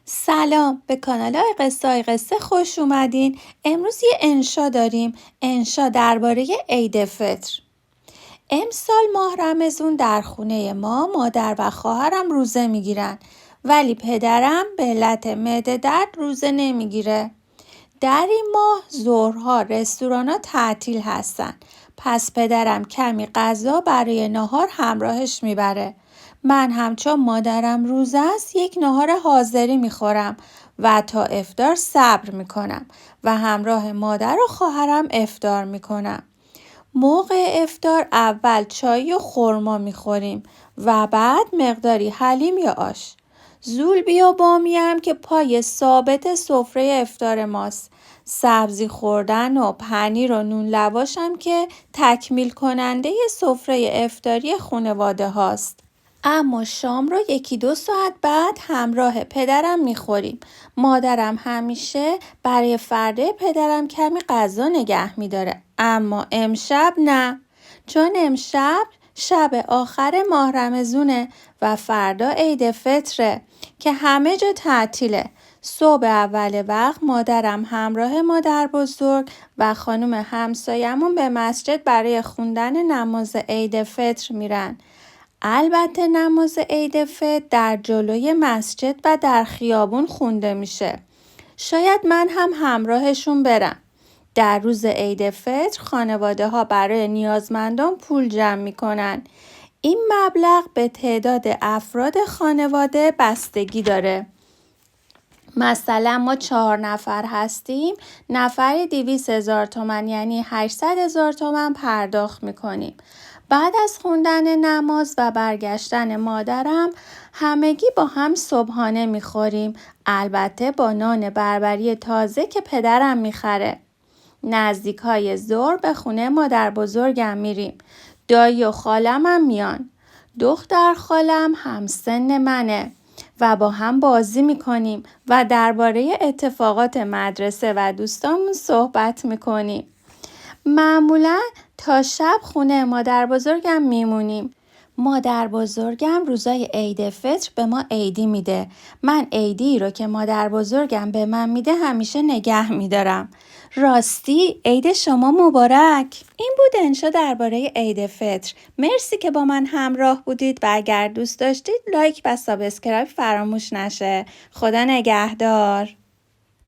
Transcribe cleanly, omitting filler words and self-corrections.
سلام، به کانال های قصه خوش اومدین. امروز یه انشا داریم. انشا درباره عید فطر. امسال ماه رمضون در خونه ما مادر و خواهرم روزه میگیرن، ولی پدرم به علت معده درد روزه نمیگیره. در این ماه ظهرها رستورانا تعطیل هستن، پس پدرم کمی غذا برای نهار همراهش میبره. من هم چون مادرم روزه است یک نهار حاضری میخورم و تا افطار صبر میکنم و همراه مادر و خواهرم افطار میکنم. موقع افطار اول چای و خرما میخوریم و بعد مقداری حلیم یا آش. زولبی و بامی هم که پای ثابت سفره افطار ماست. سبزی خوردن و پنیر و نون لواش هم که تکمیل کننده سفره افطاری خانواده هاست. اما شام رو 1-2 ساعت بعد همراه پدرم میخوریم. مادرم همیشه برای فردا پدرم کمی غذا نگه میداره، اما امشب نه، چون امشب شب آخر ماه رمضونه و فردا عید فطره که همه جا تعطیله. صبح اول وقت مادرم همراه مادر بزرگ و خانم همسایمون به مسجد برای خوندن نماز عید فطر میرن. البته نماز عید فطر در جلوی مسجد و در خیابون خونده میشه. شاید من هم همراهشون برم. در روز عید فطر خانواده ها برای نیازمندان پول جمع میکنن. این مبلغ به تعداد افراد خانواده بستگی داره. مثلا ما 4 نفر هستیم، نفری 200,000 تومان یعنی 800,000 تومان پرداخت میکنیم. بعد از خوندن نماز و برگشتن مادرم همگی با هم صبحانه میخوریم، البته با نان بربری تازه که پدرم میخره. نزدیک های ظهر به خونه مادر بزرگم میریم. دایی و خالم هم میان. دختر خالم هم سن منه و با هم بازی میکنیم و درباره اتفاقات مدرسه و دوستامون صحبت میکنیم. معمولا تا شب خونه مادر بزرگم میمونیم. مادر بزرگم روزای عید فطر به ما عیدی میده. من عیدی رو که مادر بزرگم به من میده همیشه نگه میدارم. راستی عید شما مبارک. این بود انشا درباره عید فطر. مرسی که با من همراه بودید و اگر دوست داشتید لایک و سابسکرایب فراموش نشه. خدا نگهدار.